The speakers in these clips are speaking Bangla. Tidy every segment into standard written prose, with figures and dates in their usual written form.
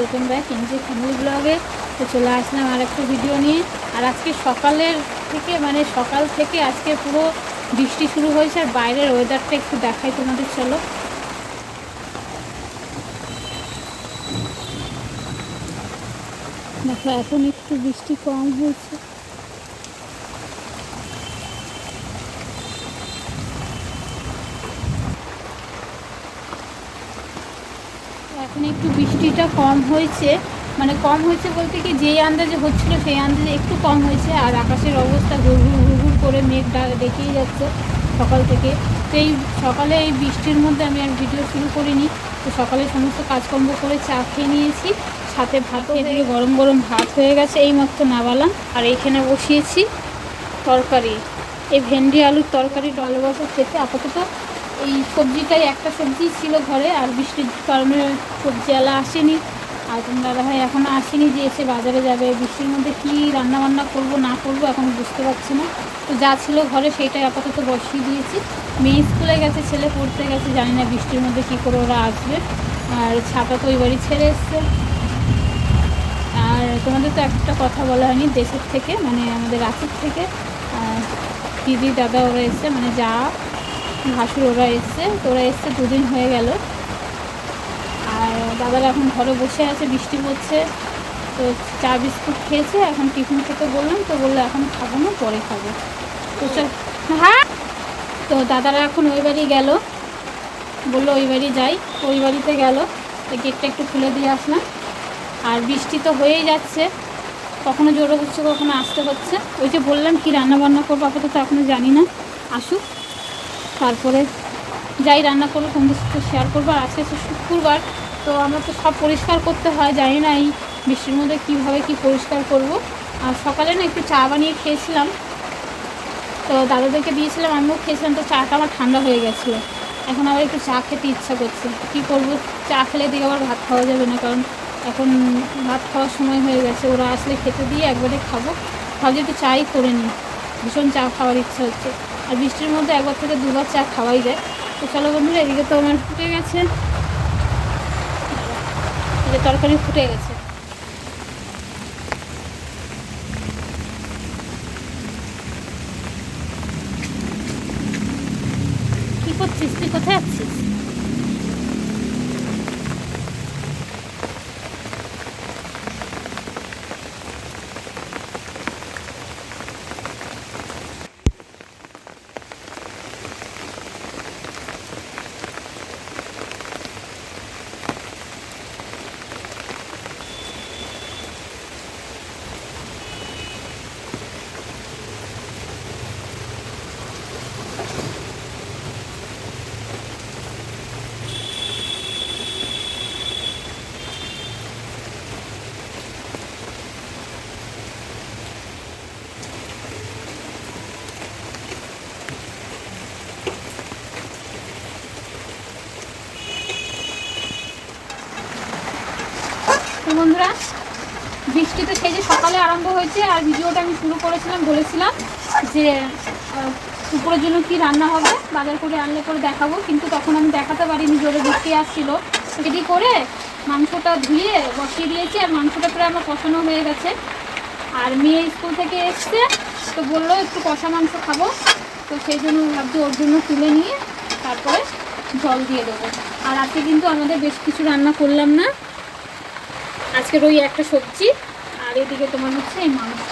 ওয়েলকাম ব্যাক এনজে ফ্যামিলি ব্লগে। তো চলে আসলাম আর একটা ভিডিও নিয়ে। আর আজকে সকালের থেকে সকাল থেকে আজকে পুরো বৃষ্টি শুরু হয়েছে। আর বাইরের ওয়েদারটা একটু দেখাই তোমাদের, চলো। দেখো এখন একটু বৃষ্টি কম হয়েছে। এখন একটু বৃষ্টিটা কম হয়েছে, কম হয়েছে বলতে কি যেই আন্দাজে হচ্ছিলো সেই আন্দাজে একটু কম হয়েছে। আর আকাশের অবস্থা হুড় করে মেঘ ডেকেই যাচ্ছে সকাল থেকে। তো এই সকালে এই বৃষ্টির মধ্যে আমি আর ভিডিও শুরু করিনি। তো সকালে সমস্ত কাজকর্ম করে চা খেয়ে নিয়েছি, সাথে ভাত, এদিকে গরম গরম ভাত হয়ে গেছে, এই মাত্র নামালাম। আর এইখানে বসিয়েছি তরকারি, এই ভেন্ডি আলুর তরকারি ভালোবাসা খেতে। আপাতত এই সবজিটাই, একটা সবজি ছিল ঘরে, আর বৃষ্টির কারণে সবজিওয়ালা আসেনি। আর তোমার দাদাভাই এখনও আসেনি, যে এসে বাজারে যাবে। বৃষ্টির মধ্যে কী রান্নাবান্না করব না করব এখনও বুঝতে পারছি না। তো যা ছিল ঘরে সেইটাই আপাতত বসিয়ে দিয়েছি। মেয়ে স্কুলে গেছে, ছেলে পড়তে গেছে, জানি না বৃষ্টির মধ্যে কী করে ওরা আসবে। আর ছাতা তো ওই বাড়ি ছেড়ে এসছে। আর তোমাদের তো একটা কথা বলা হয়নি, দেশের থেকে আমাদের রাঁচির থেকে দিদি দাদা ওরা এসছে, যা ভাসুর ওরা এসছে। তো ওরা এসছে 2 দিন হয়ে গেল। আর দাদারা এখন ঘরে বসে আছে, বৃষ্টি পড়ছে। তো চা বিস্কুট খেয়েছে, এখন টিফিন খেতে বললাম, তো বললো এখন খাবো না, পরে খাবো। তো হ্যাঁ, তো দাদারা এখন ওই বাড়ি গেল, বললো ওই বাড়ি যাই, ওই বাড়িতে গেল। তো গেটটা একটু খুলে দিয়ে আসলাম। আর বৃষ্টি তো হয়েই যাচ্ছে, কখনো জোরে হচ্ছে কখনো আসতে হচ্ছে। ওই যে বললাম কি রান্না বান্না করবো, আপাতত এখনও জানি না, আসুক তারপরে যাই রান্না করবো তোমাদের সাথে শেয়ার করবো। আর আজকে শুক্রবার, তো আমার তো সব পরিষ্কার করতে হয়, জানি না এই বৃষ্টির মধ্যে কীভাবে কি পরিষ্কার করব। আর সকালে না একটু চা বানিয়ে খেয়েছিলাম, তো দাদাদেরকে দিয়েছিলাম, আমিও খেয়েছিলাম। তো চাটা আমার ঠান্ডা হয়ে গেছিলো, এখন আবার একটু চা খেতে ইচ্ছা করছে। কী করবো, চা খেলে দিকে আবার ভাত খাওয়া যাবে না, কারণ এখন ভাত খাওয়ার সময় হয়ে গেছে। ওরা আসলে খেতে দিয়ে একবারে খাবো, ভাবছি একটু চাই করে নিই, ভীষণ চা খাওয়ার ইচ্ছা হচ্ছে। আর বৃষ্টির মধ্যে 1 থেকে 2 বার চা খাওয়াই যায়। তো চলো বন্ধুরা, এদিকে তো আমার ফুটে গেছে, এদিকে তরকারি ফুটে গেছে। কি করছিস তুই, কোথায় যাচ্ছিস? বন্ধুরা, বৃষ্টি তো সেই যে সকালে আরম্ভ হয়েছে। আর ভিডিওটা আমি শুরু করেছিলাম, বলেছিলাম যে দুপুরের জন্য কি রান্না হবে, বাজার করে আনলে করে দেখাবো, কিন্তু তখন আমি দেখাতে পারিনি, জোরে বৃষ্টি আসছিল। রেডি করে মাংসটা ধুয়ে বসিয়ে দিয়েছি, আর মাংসটা প্রায় আমার কষানো হয়ে গেছে। আর মেয়ে স্কুল থেকে এসছে, তো বললো একটু কষা মাংস খাবো, তো সেই জন্য ভাবছি ওর জন্য তুলে নিয়ে তারপরে জল দিয়ে দেবো। আর আজকে কিন্তু আমাদের বেশ কিছু রান্না করলাম না, আজকের ওই একটা সবজি, আর এদিকে তোমার হচ্ছে এই মাংস।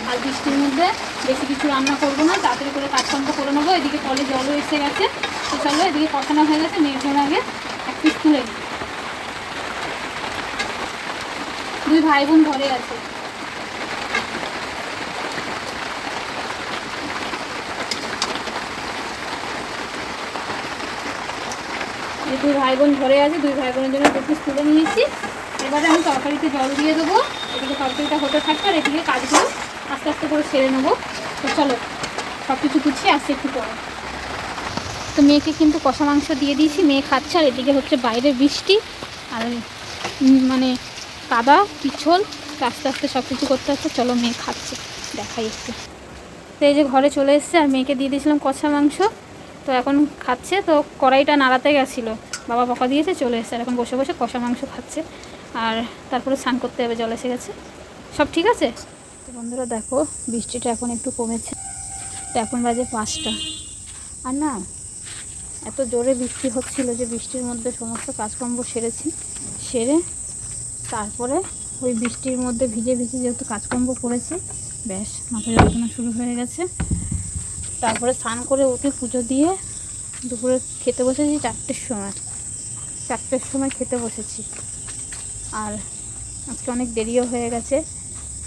আর বৃষ্টির মধ্যে বেশি কিছু রান্না করবো না, তাড়াতাড়ি করে কাজকর্ম করে নেবো। এদিকে কলে জলও এসে গেছে, তো চলো এদিকে কষানো হয়ে গেছে, মেয়ের আগে 1 পিস তুলে নিই। 2 ভাই বোন ঘরে আছে। এই 2 ভাই বোন ঘরে আছে, 2 ভাই বোনের জন্য 2 পিস তুলে নিয়েছি। এবারে আমি তরকারিতে জল দিয়ে দেবো, এদিকে তরকারিটা হতে থাকবে, আর এদিকে কাজগুলো আস্তে আস্তে করে সেরে নেবো। তো চলো সব কিছু গুছিয়ে আসছে একটু পরে। তো মেয়েকে কিন্তু কষা মাংস দিয়ে দিয়েছি, মেয়ে খাচ্ছে। আর এদিকে হচ্ছে বাইরে বৃষ্টি, আর কাদা পিছল, আস্তে আস্তে সব কিছু করতে হচ্ছে। চলো মেয়ে খাচ্ছে, দেখাই একটু। তো এই যে ঘরে চলে এসছে, আর মেয়েকে দিয়ে দিয়েছিলাম কষা মাংস, তো এখন খাচ্ছে। তো কড়াইটা নাড়াতে গেছিলো, বাবা বকা দিয়েছে, চলে এসছে, আর এখন বসে বসে কষা মাংস খাচ্ছে। আর তারপরে স্নান করতে হবে, জল এসে গেছে, সব ঠিক আছে। তো বন্ধুরা দেখো বৃষ্টিটা এখন একটু কমেছে, তো এখন বাজে 5টা। আর না এত জোরে বৃষ্টি হচ্ছিল যে বৃষ্টির মধ্যে সমস্ত কাজকর্ম সেরে তারপরে ওই বৃষ্টির মধ্যে ভিজে ভিজে যেহেতু কাজকর্ম করেছি, ব্যাস মাথা যন্ত্রণা শুরু হয়ে গেছে। তারপরে স্নান করে উঠে পুজো দিয়ে দুপুরে খেতে বসেছি 4টের সময় খেতে বসেছি। আর আজকে অনেক দেরিও হয়ে গেছে,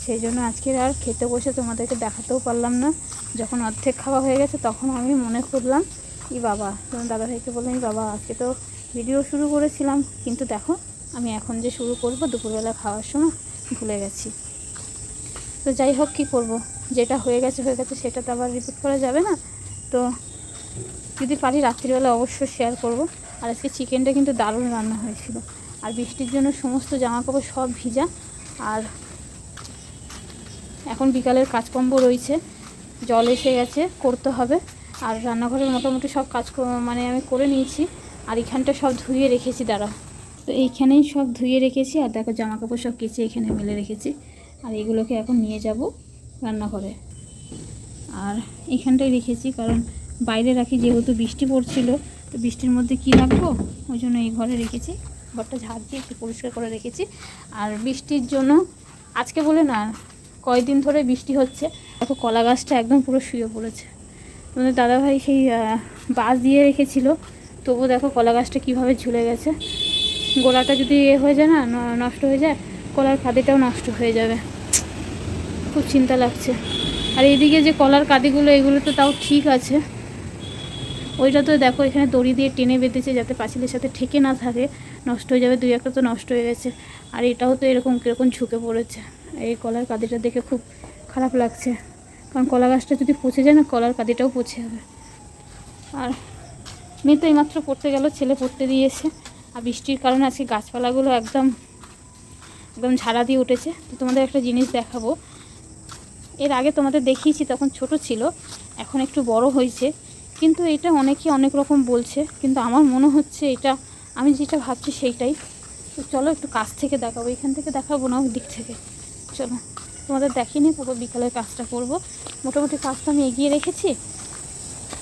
সেই জন্য আজকে আর খেতে বসে তোমাদেরকে দেখাতেও পারলাম না। যখন অর্ধেক খাওয়া হয়ে গেছে তখন আমি মনে করলাম বাবা, তোমার দাদাভাইকে বললাম বাবা আজকে তো ভিডিও শুরু করেছিলাম, কিন্তু দেখো আমি এখন যে শুরু করব দুপুরবেলা খাওয়ার সময় ভুলে গেছি। তো যাই হোক, কী করব, যেটা হয়ে গেছে সেটা তো আবার রিপিট করা যাবে না। তো যদি পারি রাত্রিবেলা অবশ্যই শেয়ার করব। আর আজকে চিকেনটা কিন্তু দারুণ রান্না হয়েছিল। আর বৃষ্টির জন্য সমস্ত জামাকাপড় সব ভিজা। আর এখন বিকালের কাজকর্ম রয়েছে, জল এসে গেছে, করতে হবে। আর রান্নাঘরে মোটামুটি সব কাজ মানে আমি করে নিয়েছি। আর এখানটা সব ধুয়ে রেখেছি, দাঁড়া, তো এইখানেই সব ধুয়ে রেখেছি। আর দেখো জামাকাপড় সব কেচে এখানে মেলে রেখেছি। আর এগুলোকে এখন নিয়ে যাব রান্নাঘরে। আর এখানটাই রেখেছি, কারণ বাইরে রাখি যেহেতু বৃষ্টি পড়ছিল, তো বৃষ্টির মধ্যে কি রাখবো, ওই জন্য এই ঘরে রেখেছি। ঘরটা ঝাড় দিয়ে একটু পরিষ্কার করে রেখেছি। আর বৃষ্টির জন্য আজকে বলে না, কয়েকদিন ধরে বৃষ্টি হচ্ছে। দেখো কলা গাছটা একদম পুরো শুয়ে পড়েছে। তোমাদের দাদাভাই সেই বাঁশ দিয়ে রেখেছিল, তবু দেখো কলা গাছটা কীভাবে ঝুলে গেছে। গোড়াটা যদি হয়ে যায় না, নষ্ট হয়ে যায়, কলার কাঁদিটাও নষ্ট হয়ে যাবে। খুব চিন্তা লাগছে। আর এইদিকে যে কলার কাঁদিগুলো, এগুলো তো তাও ঠিক আছে, ওইটা তো দেখো এখানে দড়ি দিয়ে টেনে বেঁধেছে যাতে পাঁচিলের সাথে ঠেকে না থাকে, নষ্ট হয়ে যাবে। 2-1টা তো নষ্ট হয়ে গেছে। আর এটাও তো এরকম কীরকম ঝুঁকে পড়েছে। এই কলার কাঁদিটা দেখে খুব খারাপ লাগছে, কারণ কলা গাছটা যদি পচে যায় না, কলার কাঁদিটাও পচে যাবে। আর মেয়ে তো এইমাত্র পড়তে গেল, ছেলে পড়তে দিয়েছে। আর বৃষ্টির কারণে আজকে গাছপালাগুলো একদম ঝাড়া দিয়ে উঠেছে। তো তোমাদের একটা জিনিস দেখাবো, এর আগে তোমাদের দেখিয়েছি, তখন ছোট ছিল, এখন একটু বড় হয়েছে। কিন্তু এটা অনেকে অনেক রকম বলছে, কিন্তু আমার মনে হচ্ছে এটা আমি যেটা ভাবছি সেইটাই। তো চলো একটু কাছ থেকে দেখাবো, এখান থেকে দেখাবো না, ওই দিক থেকে। চলো তোমাদের দেখিনি, পুরো বিকালের কাজটা করব। মোটামুটি কাজটা আমি এগিয়ে রেখেছি।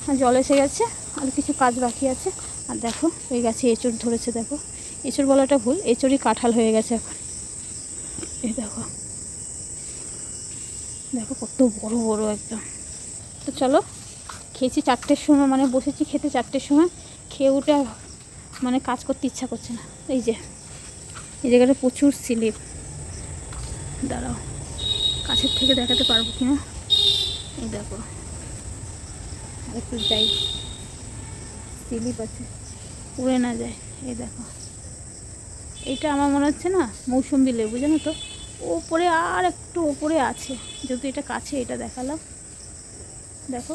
আর জল এসে গেছে, আর কিছু কাজ বাকি আছে। আর দেখো এই গাছে এঁচড় ধরেছে, দেখো এঁচড় বলাটা ভুল, এঁচড়ই কাঁঠাল হয়ে গেছে এখন। এই দেখো দেখো কত বড় বড় একদম। তো চলো, খেয়েছি 4টের সময়, মানে বসেছি খেতে 4টের সময়। খেয়ে উঠে মানে কাজ করতে ইচ্ছা করছে না। এই জায়গাটা প্রচুর স্লিপ, দাঁড়াও কাছের থেকে দেখাতে পারবো কিনা। এই দেখো আর একটু যাই, স্লিপ আছে, উড়ে না যায়। এই দেখো এইটা আমার মনে হচ্ছে না মৌসুম্বি লেবু, জানো তো, ওপরে আর একটু ওপরে আছে, যেহেতু এটা কাছে এটা দেখালাম। দেখো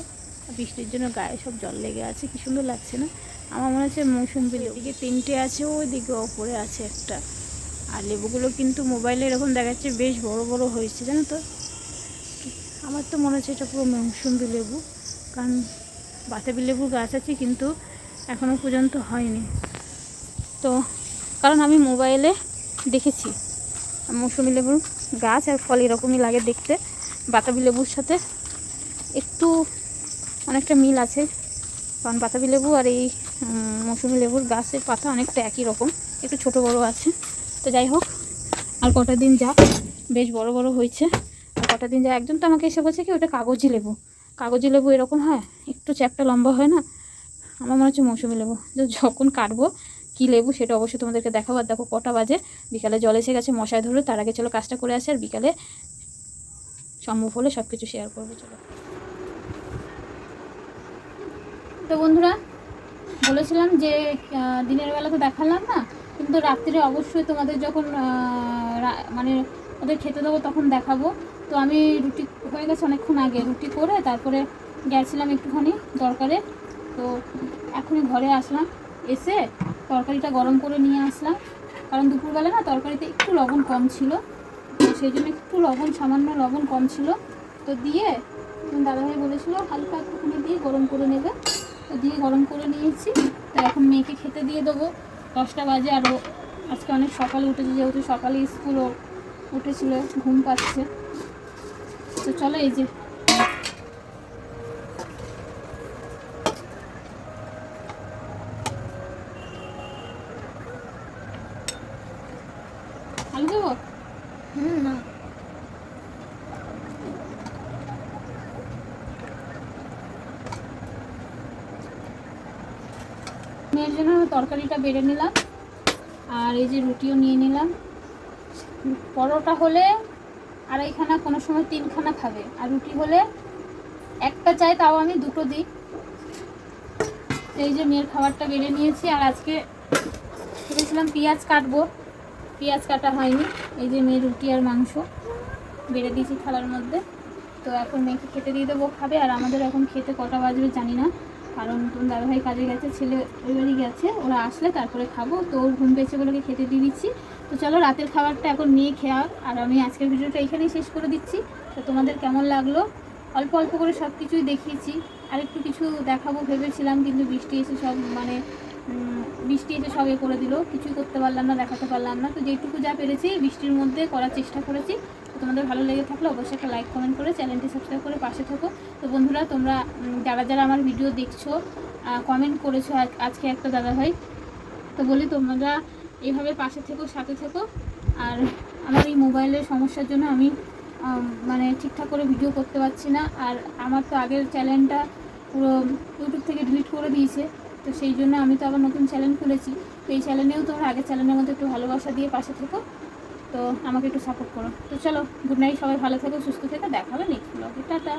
বৃষ্টির জন্য গায়ে সব জল লেগে আছে, কি সুন্দর লাগছে না। আমার মনে হচ্ছে মৌসুম্বি লেবু। এদিকে 3টে আছে, ওইদিকে ওপরে আছে একটা। আর লেবুগুলো কিন্তু মোবাইলে এরকম দেখাচ্ছে বেশ বড় বড় হয়েছে, জানো তো। আমার তো মনে হচ্ছে এটা পুরো মৌসুম্বি লেবু, কারণ বাতাবি লেবুর গাছ আছে কিন্তু এখনও পর্যন্ত হয়নি। তো কারণ আমি মোবাইলে দেখেছি মৌসুমি লেবুর গাছ আর ফল এরকমই লাগে দেখতে, বাতাবি লেবুর সাথে একটু অনেকটা মিল আছে, কারণ বাতাবি লেবু আর এই মৌসুমি লেবুর গাছের পাতা অনেকটা একই রকম, একটু ছোট বড় আছে। তো যাই হোক, আর কটা দিন যা, বেশ বড় বড় হয়েছে। আর কটা দিন যা, একজন তো আমাকে এসে বলছে কি ওটা কাগজি লেবু এরকম হয়, একটু চ্যাপটা লম্বা হয় না। আমার মনে হচ্ছে মৌসুমি লেবু। যখন কাটবো কী লেবু সেটা অবশ্যই তোমাদেরকে দেখাবো। আর দেখো কটা বাজে, বিকালে জল এসে গেছে, মশায় ধরে। তার আগে চলো কাজটা করে আসি, আর বিকালে সম্ভব হলে সব কিছু শেয়ার করবো। চলো। তো বন্ধুরা বলেছিলাম যে দিনের বেলা তো দেখালাম না, কিন্তু রাত্রিরে অবশ্যই তোমাদের যখন মানে ওদের খেতে দেবো তখন দেখাবো। তো আমি রুটি হয়ে গেছে অনেকক্ষণ আগে, রুটি করে তারপরে গেছিলাম একটুখানি দরকারে। তো এখনই ঘরে আসলাম, এসে তরকারিটা গরম করে নিয়ে আসলাম, কারণ দুপুরবেলা না তরকারিতে একটু লবণ কম ছিল, তো সেই জন্য একটু সামান্য লবণ কম ছিল। তো দিয়ে দাদাভাই বলেছিল হালকা একটুখানি দিয়ে গরম করে নেবে, তো দিয়ে গরম করে নিয়েছি। তো এখন মেয়েকে খেতে দিয়ে দেবো, 10টা বাজে, আরও আজকে অনেক সকালে উঠেছে, যেহেতু সকালে স্কুলও উঠেছিল, ঘুম পাচ্ছে। তো চলো এই যে আলু দেবো। না মেয়ের জন্য তরকারিটা বেড়ে নিলাম, আর এই যে রুটিও নিয়ে নিলাম। পরোটা হলে আড়াইখানা, কোনো সময় 3খানা খাবে, আর রুটি হলে একটা চাই, তাও আমি 2টো দিই। এই যে মেয়ের খাবারটা বেড়ে নিয়েছি, আর আজকে ভেবেছিলাম পেঁয়াজ কাটবো, পেঁয়াজ কাটা হয়নি। এই যে মেয়ের রুটি আর মাংস বেড়ে দিয়েছি থালার মধ্যে। তো এখন মেয়েকে খেতে দিয়ে দেবো, খাবে। আর আমাদের এখন খেতে কটা বাজবে জানি না, কারণ তুমি দাদাভাই কাজে গেছে, ছেলে ওই বাড়ি গেছে, ওরা আসলে তারপরে খাবো। তো ওর ঘুম পেয়েছে বলে খেতে দিয়ে দিচ্ছি। তো চলো রাতের খাবারটা এখন নিয়ে খেয়ার, আর আমি আজকের ভিডিওটা এখানেই শেষ করে দিচ্ছি। তো তোমাদের কেমন লাগলো? অল্প অল্প করে সব কিছুই দেখিয়েছি, আর একটু কিছু দেখাবো ভেবেছিলাম, কিন্তু বৃষ্টি এসে সব সব করে দিল, কিছুই করতে পারলাম না, দেখাতে পারলাম না। তো যেটুকু যা পেরেছি বৃষ্টির মধ্যে করার চেষ্টা করেছি। তো তোমাদের ভালো লেগে থাকলে অবশ্যই একটা লাইক কমেন্ট করে চ্যানেলটি সাবস্ক্রাইব করে পাশে থাকো। তো বন্ধুরা, তোমরা যারা যারা আমার ভিডিও দেখছো, কমেন্ট করেছো আজকে একটা দাদাভাই, তো বলি তোমরা এইভাবে পাশে থেকো, সাথে থেকো। আর আমার এই মোবাইলের সমস্যার জন্য আমি মানে ঠিকঠাক করে ভিডিও করতে পারছি না। আর আমার তো আগের চ্যানেলটা পুরো ইউটিউব থেকে ডিলিট করে দিয়েছে, তো সেই জন্য আমি তো আবার নতুন চ্যানেল খুলেছি। তো এই চ্যানেলেও তোমরা আগের চ্যানেলের মধ্যে একটু ভালোবাসা দিয়ে পাশে থেকো, তো আমাকে একটু সাপোর্ট করো। তো চলো, গুড নাইট, সবাই ভালো থেকো, সুস্থ থেকো, দেখা হবে নেক্সট ব্লগে, টাটা।